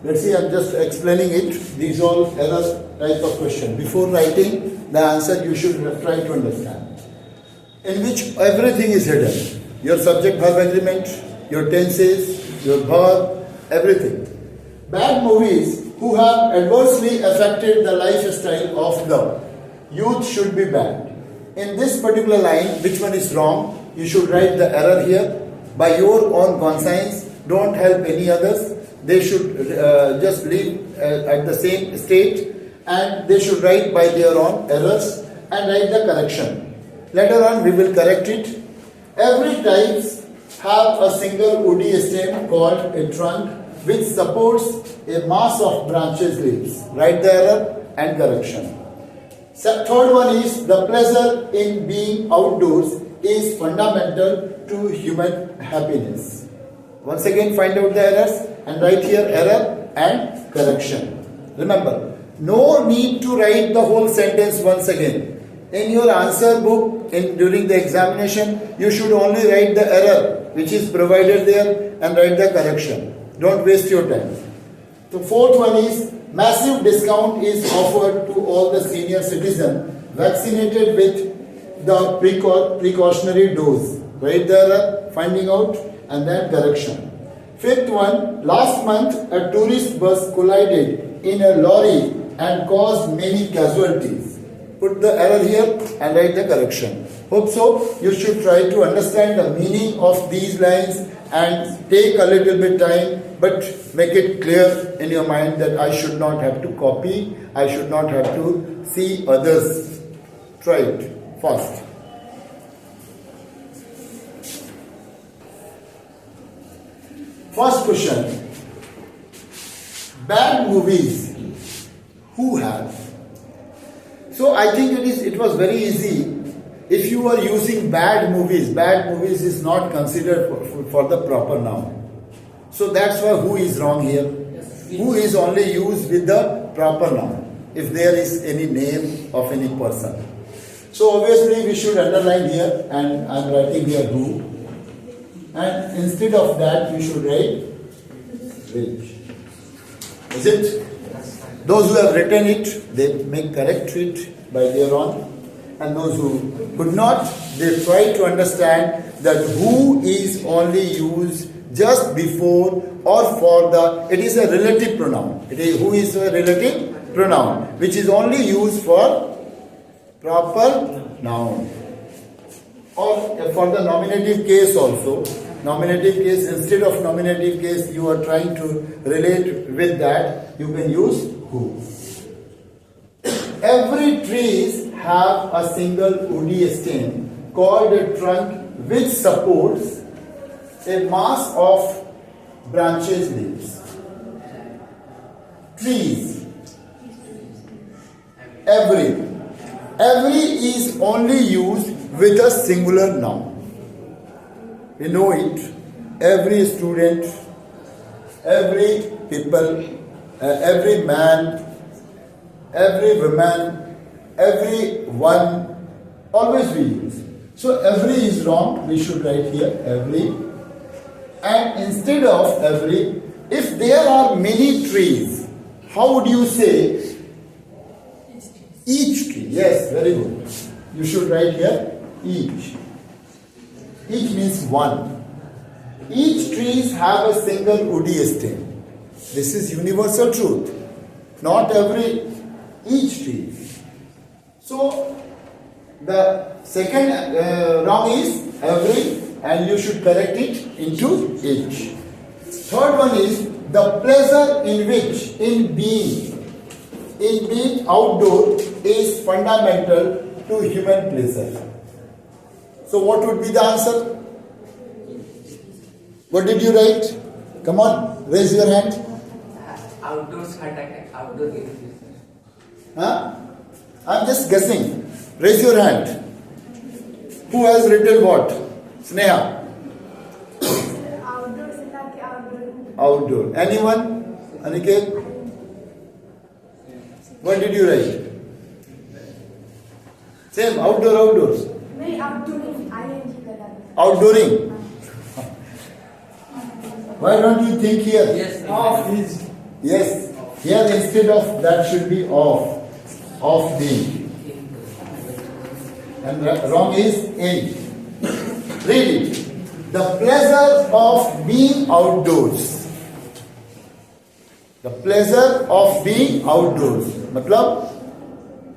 Let's see, I'm just explaining it. These all error type of question. Before writing the answer, you should try to understand. In which everything is hidden. Your subject-verb agreement, your tenses, your verb, everything. Bad movies who have adversely affected the lifestyle of the youth should be banned. In this particular line, which one is wrong? You should write the error here. By your own conscience, don't help any others. They should just live at the same state, and they should write by their own errors and write the correction. Later on we will correct it. Every type have a single woody stem called a trunk which supports a mass of branches leaves. Write the error and correction. Third one is the pleasure in being outdoors is fundamental to human happiness. Once again find out the errors and write here error and correction. Remember, no need to write the whole sentence once again. In your answer book, during the examination, you should only write the error which is provided there and write the correction. Don't waste your time. The fourth one is massive discount is offered to all the senior citizens vaccinated with the precautionary dose. Write the error, finding out, and then correction. Fifth one, last month a tourist bus collided in a lorry and caused many casualties. Put the error here and write the correction. Hope so. You should try to understand the meaning of these lines and take a little bit time, but make it clear in your mind that I should not have to copy, I should not have to see others. Try it fast. First question. Bad movies. Who have? So I think it was very easy. If you are using bad movies is not considered for the proper noun. So that's why who is wrong here. Who is only used with the proper noun if there is any name of any person. So obviously we should underline here, and I'm writing here who. And instead of that we should write which. Is it? Those who have written it, they may correct it by their own. And those who could not, they try to understand that who is only used just before or for the, it is a relative pronoun. It is who is a relative pronoun, which is only used for proper noun. Or for the nominative case also. Nominative case, instead of nominative case, you are trying to relate with that, you can use who. Every trees have a single woody stem called a trunk which supports a mass of branches leaves. Trees. Every is only used with a singular noun. We know it. Every student, every people, every man, every woman, every one, always we use. So every is wrong. We should write here every. And instead of every, if there are many trees, how would you say each tree? Yes, very good. You should write here each. Each means one. Each trees have a single woody stem. This is universal truth. Not every, each tree. So the second wrong is every, and you should correct it into each. Third one is the pleasure in being outdoor is fundamental to human pleasure. So what would be the answer? What did you write? Come on, raise your hand. Outdoors outdoor games. Huh? I'm just guessing. Raise your hand. Who has written what? Sneha. Outdoor. Anyone? Aniket? What did you write? Same, outdoors. Outdooring. Why don't you think here? Yes. Of is. Yes. Here instead of that should be of. Of being. And wrong is in. Read it. The pleasure of being outdoors. The pleasure of being outdoors. मतलब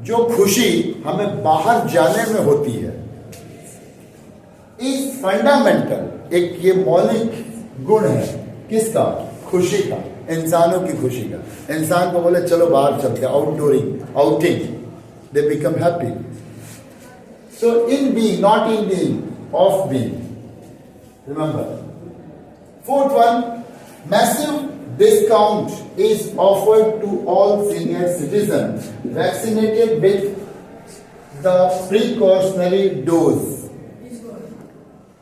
जो खुशी हमें बाहर जाने में होती है इस फंडामेंटल एक ये मौलिक गुण है किसका खुशी का इंसानों की खुशी का इंसान को बोले चलो बाहर चलते outdooring outing they become happy so in being not in being of being remember fourth one massive discount is offered to all senior citizens vaccinated with the precautionary dose.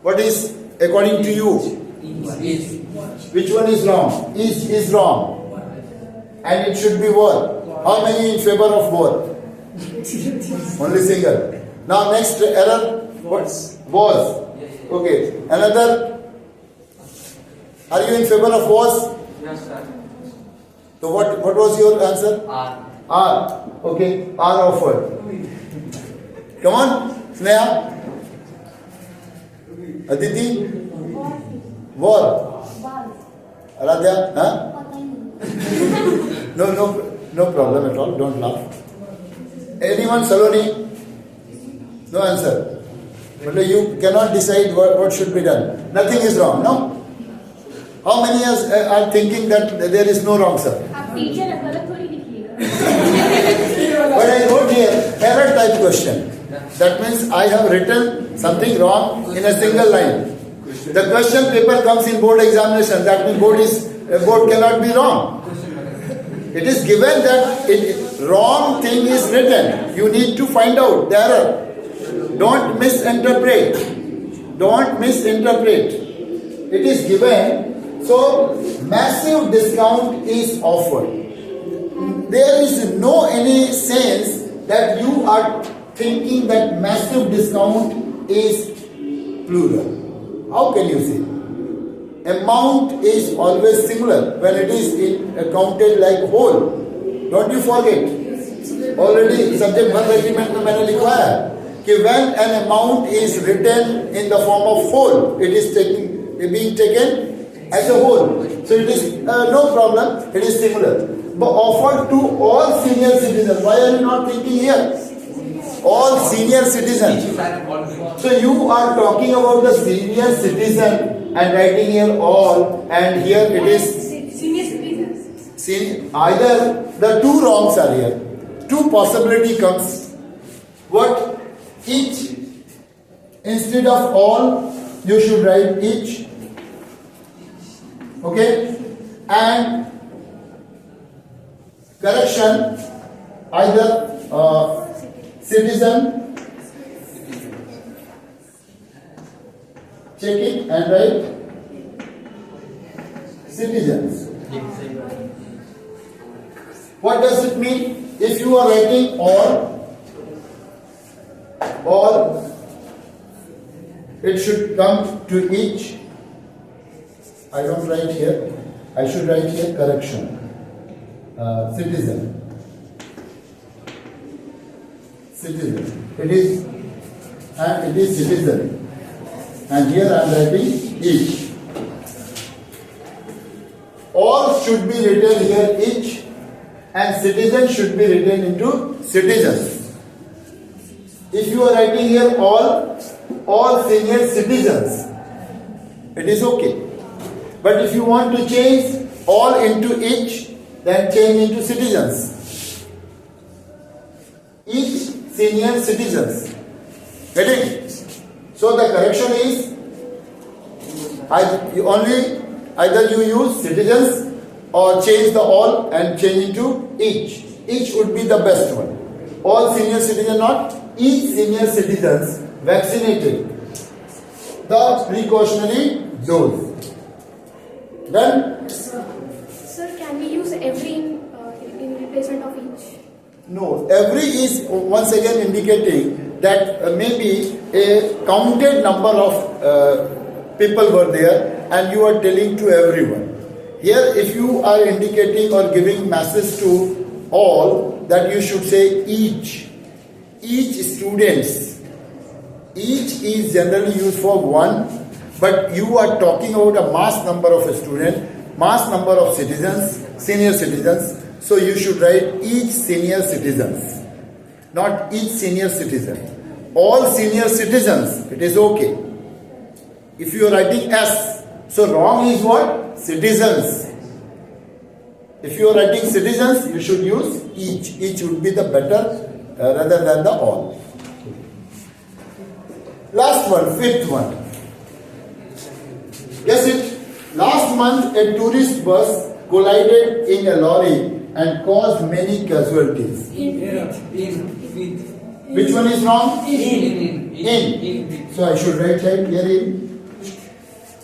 What is according to you? Which one is wrong? Is wrong. And it should be what? How many in favor of what? Only single. Now next error. What? Was. Okay. Another. Are you in favor of was? Yes, sir. So what was your answer? R. R. Okay. R offered. Come on, Sneha. Aditi. War. Aradhya. Huh? No problem at all. Don't laugh. Anyone, Saloni? No answer. But you cannot decide what should be done. Nothing is wrong, no? How many are thinking that there is no wrong, sir? आप teacher है गलत थोड़ी लिखिएगा But I wrote here error type question. That means I have written something wrong in a single line. The question paper comes in board examination. That means board cannot be wrong. It is given that wrong thing is written. You need to find out the error. Don't misinterpret. Don't misinterpret. It is given. So, massive discount is offered. There is no any sense that you are thinking that massive discount is plural. How can you say? Amount is always singular when it is counted like whole. Don't you forget? Already subject verb agreement में मैंने लिखा है कि when an amount is written in the form of whole, it is being taken as a whole. So it is no problem, it is similar. But offered to all senior citizens. Why are you not thinking here? All senior citizens. So you are talking about the senior citizen and writing here all, and here it is senior citizens. Either the two wrongs are here. Two possibility comes. What? Each. Instead of all, you should write each. Okay, and correction either citizen, check it and write citizens. What does it mean? If you are writing or it should come to each. I don't write here. I should write here correction. Citizen. Citizen. It is citizen. And here I am writing each. All should be written here each, and citizen should be written into citizens. If you are writing here all senior citizens, it is okay. But if you want to change all into each, then change into citizens. Each senior citizens. Getting? So the correction is either you use citizens or change the all and change into each. Each would be the best one. All senior citizens, not each senior citizens vaccinated. The precautionary dose. Done? Sir, can we use every in replacement of each? No, every is once again indicating that maybe a counted number of people were there and you are telling to everyone. Here, if you are indicating or giving message to all, that you should say each. Each students. Each is generally used for one, but you are talking about a mass number of students, mass number of citizens, senior citizens. So you should write each senior citizens, not each senior citizen. All senior citizens, it is okay. If you are writing S, so wrong is what? Citizens. If you are writing citizens, you should use each. Each would be the better rather than the all. Last one, fifth one. Guess it. Last month, a tourist bus collided in a lorry and caused many casualties. Which one is wrong? In. So I should write here in.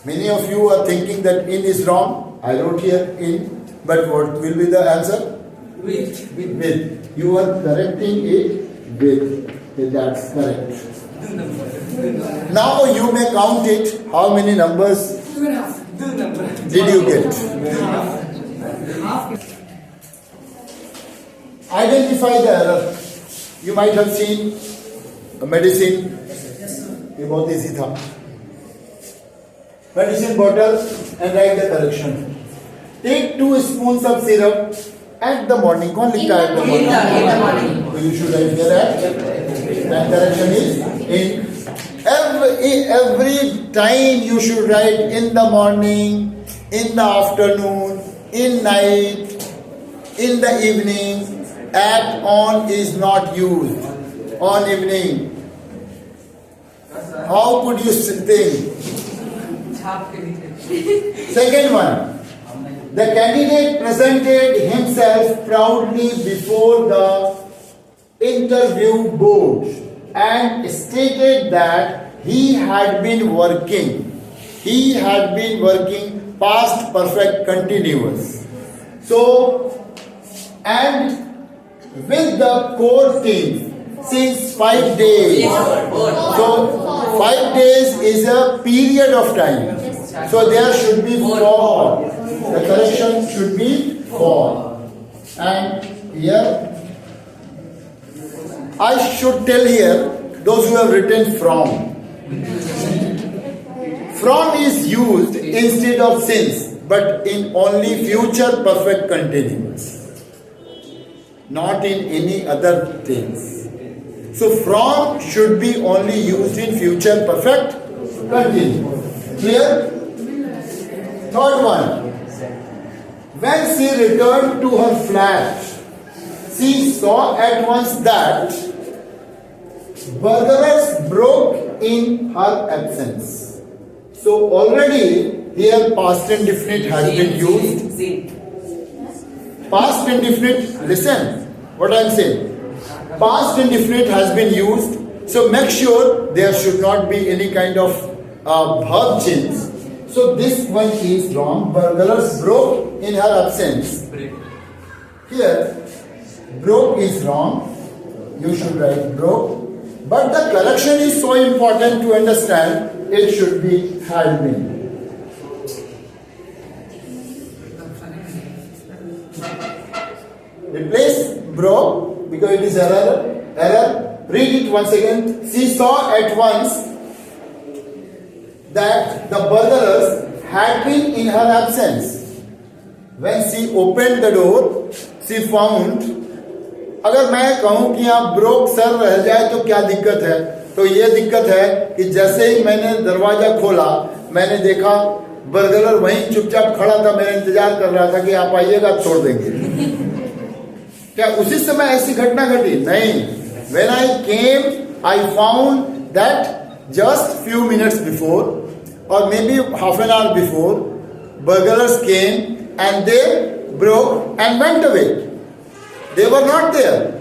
Many of you are thinking that in is wrong. I wrote here in. But what will be the answer? With. You are correcting it with. That's correct. Now you may count it. How many numbers did you get? Identify the error. You might have seen a medicine. ये बहुत easy था. Medicine bottle and write the correction. Take 2 spoons of syrup at the morning. कौन लिखता है at the morning? So you should write here at. And correction is in. Every time you should write in the morning, in the afternoon, in night, in the evening. At on is not used. On evening. How could you think? Second one. The candidate presented himself proudly before the interview board and stated that he had been working. He had been working past perfect continuous. So, and with the core team since 5 days. So 5 days is a period of time. So there should be for. The correction should be for. And here I should tell here those who have written from. From is used instead of since, but in only future perfect continuous. Not in any other things. So from should be only used in future perfect continuous. Clear? Third one. When she returned to her flat, she saw at once that burglars broke in her absence. So already here past indefinite has been used. Past indefinite, listen what I am saying. Past indefinite has been used. So make sure there should not be any kind of verb change. So this one is wrong. Burglars broke in her absence. Here, broke is wrong. You should write broke. But the correction is so important to understand. It should be had been. Replace broke because it is error. Read it once again. She saw at once that the burglars had been in her absence. When she opened the door, she found. अगर मैं कहूँ कि आप broke sir रह जाए तो क्या दिक्कत है? तो ये दिक्कत है कि जैसे ही मैंने दरवाजा खोला, मैंने देखा बर्गलर वहीं चुपचाप खड़ा था, मेरा इंतजार कर रहा था कि आप आइएगा छोड़ देंगे. क्या उसी समय ऐसी घटना घटी? नहीं. When I came, I found that just few minutes before, or maybe half an hour before, burglars came and they broke and went away. They were not there.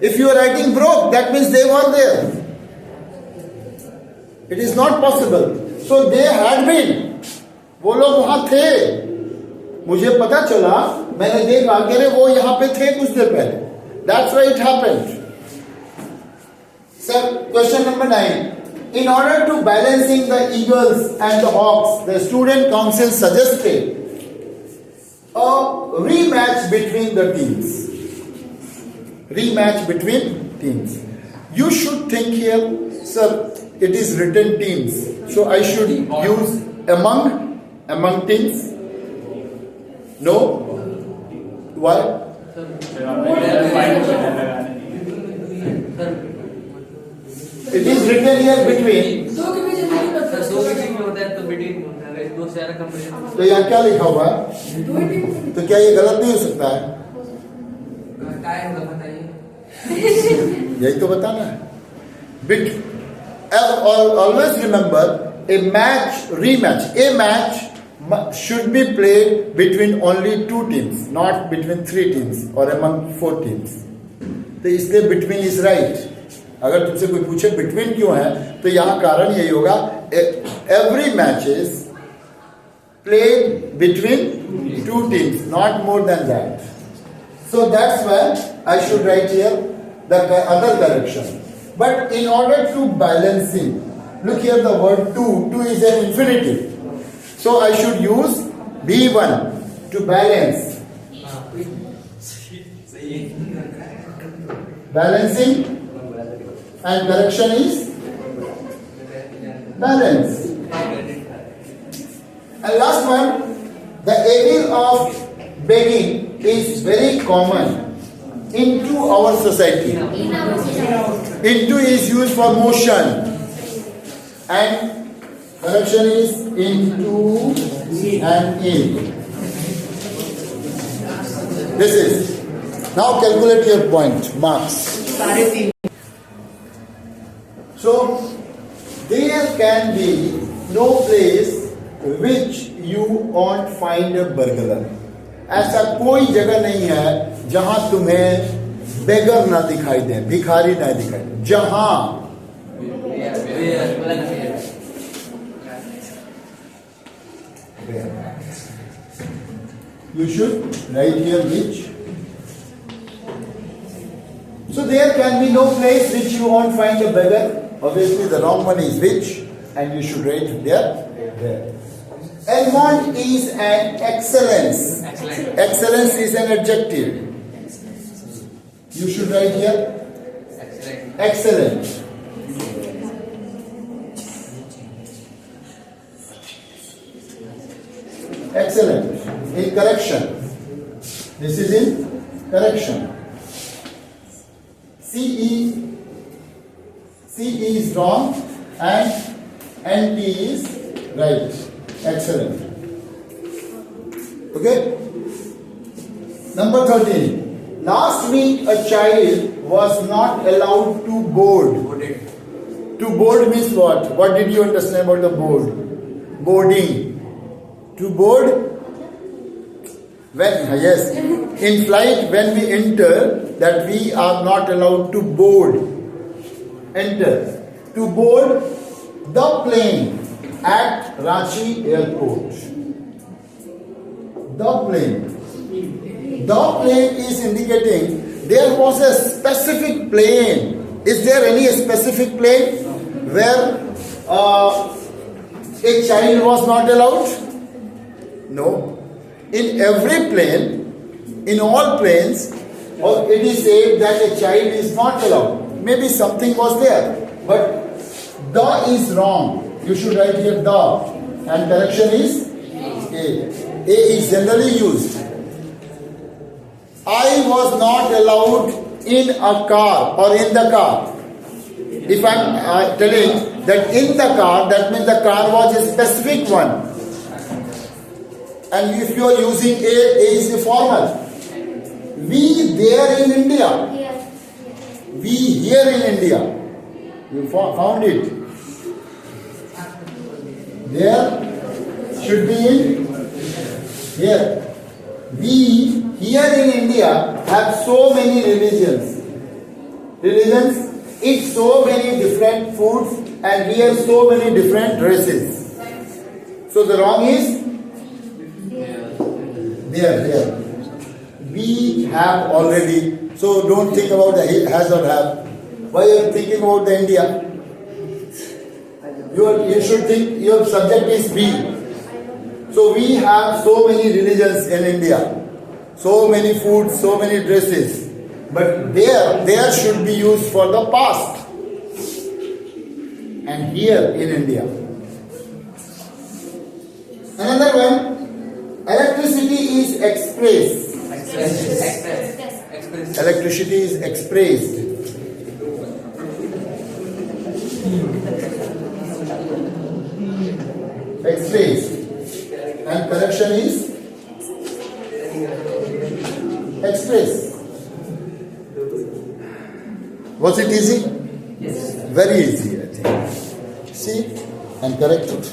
If you are writing broke, that means they were there. It is not possible. So they had been. वो लोग वहां थे. मुझे पता चला, मैंने देखा कि वो यहाँ पे थे कुछ देर पहले. That's why it happened. Sir, question number 9. In order to balancing the eagles and the hawks, the student council suggested a rematch between the teams. Rematch between teams. You should think here, sir, it is written teams. So I should use among teams? No? Why? It is written here between. Sir दो के बीच में होता है तो between होता है, दो से ज्यादा कंपटीशन तो यहाँ क्या लिखा हुआ है? तो क्या ये गलत नहीं हो सकता है? क्या है होगा बताइए। यही तो बताना है. Always remember, a match should be played between only two teams, not between three teams or among four teams. तो इसलिए between is right. अगर तुमसे कोई पूछे between क्यों है, तो यहाँ कारण यही होगा, every match is played between two teams, not more than that. So that's why I should write here the other direction. But in order to balancing, look here the word two. Two is an infinitive. So I should use B1 to balance. Balancing and correction is balance. And last one, the evil of begging is very common into our society. Into is used for motion and correction is into and in. This is. Now calculate your point, marks. So there can be no place which you won't find a burglar. ऐसा कोई जगह नहीं है जहां तुम्हें बेगर ना दिखाई दे, भिखारी ना दिखाई दे. जहां you should write here which. So there can be no place which you won't find a beggar. Obviously the wrong one is which, and you should write there. Almond is an excellence. Excellence is an adjective. You should write here excellent. Excellent. In correction. This is in correction. CE is wrong and NT is right. Excellent. Okay? Number 13. Last week a child was not allowed to board. To board means what? What did you understand about the board? Boarding. To board? Yes. In flight, when we enter, that we are not allowed to board. Enter. To board the plane at Ranchi Airport. The plane. The plane is indicating there was a specific plane. Is there any specific plane where a child was not allowed? No. In every plane, in all planes, it is said that a child is not allowed. Maybe something was there, but the is wrong. You should write here the, and correction is A. A is generally used. I was not allowed in a car or in the car. If I am telling that in the car, that means the car was a specific one. And if you are using A is the formal. We there in India. We here in India. You found it. There should be in here. We here in India have so many religions. Religions eat so many different foods and we have so many different races. So the wrong is there. We have already. So don't think about the has or have. Why are you thinking about the India? You should think your subject is B. So So we have so many religions in India, so many foods, so many dresses. But there should be used for the past. And here in India. Another one, electricity is expressed. Electricity is expressed. Expressed. And correction is expressed. Was it easy? Yes. Very easy, I think. See, and correct it.